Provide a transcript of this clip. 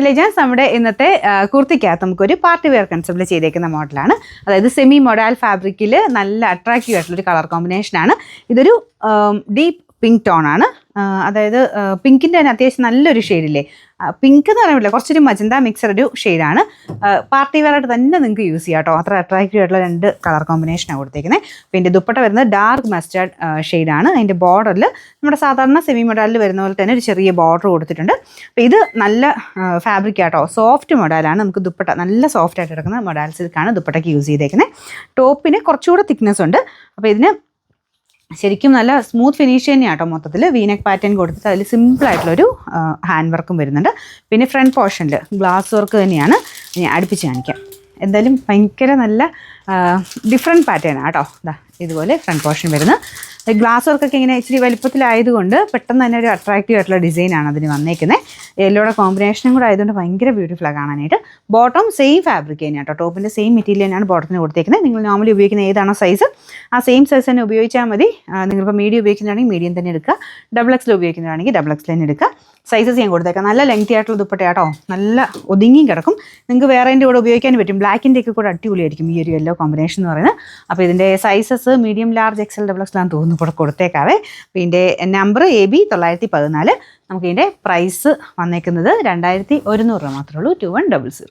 Legends നമ്മുടെ ഇന്നത്തെ കുർത്തിക്കകത്ത് നമുക്കൊരു പാർട്ടി വെയർ കൺസെപ്റ്റിൽ ചെയ്തേക്കുന്ന മോഡലാണ്. അതായത് സെമി മൊഡാൽ ഫാബ്രിക്കിൽ നല്ല അട്രാക്റ്റീവ് ആയിട്ടുള്ളൊരു കളർ കോമ്പിനേഷനാണ്. ഇതൊരു ഡീപ്പ് പിങ്ക് ടോണാണ്. അതായത് പിങ്കിൻ്റെ തന്നെ അത്യാവശ്യം നല്ലൊരു ഷെയ്ഡില്ലേ, പിങ്ക് എന്ന് പറയാൻ പറ്റില്ല, കുറച്ചൊരു മജന്ത മിക്സർ ഒരു ഷെയ്ഡാണ്. പാർട്ടി വെയർ ആയിട്ട് തന്നെ നിങ്ങൾക്ക് യൂസ് ചെയ്യാം കേട്ടോ. അത്ര അട്രാക്റ്റീവ് ആയിട്ടുള്ള 2 കളർ കോമ്പിനേഷനാണ് കൊടുത്തേക്കുന്നത്. പിന്നെ ദുപ്പട്ട വരുന്നത് ഡാർക്ക് മസ്റ്റാർഡ് ഷെയ്ഡാണ്. അതിൻ്റെ ബോർഡറിൽ നമ്മുടെ സാധാരണ സെമി മൊഡാലിൽ വരുന്ന പോലെ തന്നെ ഒരു ചെറിയ ബോർഡർ കൊടുത്തിട്ടുണ്ട്. അപ്പോൾ ഇത് നല്ല ഫാബ്രിക് ആട്ടോ, സോഫ്റ്റ് മൊഡാലാണ്. നമുക്ക് ദുപ്പട്ട നല്ല സോഫ്റ്റ് ആയിട്ട് കിടക്കുന്ന മൊഡാൽ സിൽക്കാണ് ദുപ്പട്ടയ്ക്ക് യൂസ് ചെയ്തേക്കുന്നത്. ടോപ്പിന് കുറച്ചുകൂടെ തിക്നെസ് ഉണ്ട്. അപ്പോൾ ഇതിന് ശരിക്കും നല്ല സ്മൂത്ത് ഫിനിഷ് തന്നെയാണ് കേട്ടോ. മൊത്തത്തിൽ വീനെക്ക് പാറ്റേൺ കൊടുത്തിട്ട് അതിൽ സിമ്പിളായിട്ടുള്ളൊരു ഹാൻഡ് വർക്കും വരുന്നുണ്ട്. പിന്നെ ഫ്രണ്ട് പോർഷനിൽ ഗ്ലാസ് വർക്ക് തന്നെയാണ്. ഞാൻ അടുപ്പിച്ച് കാണിക്കാം. എന്തായാലും ഭയങ്കര നല്ല ഡിഫറെൻറ്റ് പാറ്റേൺ ആണ് കേട്ടോ. ഇതുപോലെ ഫ്രണ്ട് പോർഷൻ വരുന്നത്. ഗ്ലാസ് വർക്കൊക്കെ ഇങ്ങനെ ഇച്ചിരി വലിപ്പത്തിലായതുകൊണ്ട് പെട്ടെന്ന് തന്നെ ഒരു അട്രാക്റ്റീവ് ആയിട്ടുള്ള ഡിസൈനാണ് അതിന് വന്നേക്കുന്നത്. യെല്ലോയുടെ കോമ്പിനേഷനും കൂടെ ആയതുകൊണ്ട് ഭയങ്കര ബ്യൂട്ടിഫുള്ളാണ് കാണാനായിട്ട്. ബോട്ടം സെയിം ഫാബ്രിക് തന്നെയാണ് കേട്ടോ. ടോപ്പിൻ്റെ സെയിം മെറ്റീരിയൽ തന്നെയാണ് ബോട്ടത്തിന് കൊടുത്തേക്കുന്നത്. നിങ്ങൾ നോർമലി ഉപയോഗിക്കുന്ന ഏതാണോ സൈസ് ആ സെയിം സൈസ് തന്നെ ഉപയോഗിച്ചാൽ മതി. നിങ്ങളിപ്പോൾ മീഡിയം ഉപയോഗിക്കുന്നതാണെങ്കിൽ മീഡിയം തന്നെ എടുക്കുക, ഡബിൾ എക്സിൽ ഉപയോഗിക്കുന്നതാണെങ്കിൽ ഡബിൾ എക്സിൽ തന്നെ എടുക്കുക. സൈസസ് ഞാൻ കൊടുത്തേക്കാം. നല്ല ലെങ്തി ആയിട്ടുള്ള ദുപ്പട്ടയാട്ടോ, നല്ല ഒതുങ്ങിയും കിടക്കും. നിങ്ങൾക്ക് വേറെൻ്റെ കൂടെ ഉപയോഗിക്കാൻ പറ്റും. ബ്ലാക്കിൻ്റെ ഒക്കെ കൂടെ അടിപൊളിയായിരിക്കും ഈ ഒരു യെല്ലോ കോമ്പിനേഷൻ എന്ന് പറയുന്നത്. അപ്പോൾ ഇതിൻ്റെ sizes medium, large, XL, double എക്സലാന്ന് തോന്നുന്നു കൂടെ കൊടുത്തേക്കാവേ. അപ്പോൾ ഇതിൻ്റെ നമ്പർ AB 914. നമുക്ക് ഇതിൻ്റെ പ്രൈസ് വന്നേക്കുന്നത് 2100 രൂപ മാത്രമേ ഉള്ളൂ. 2100.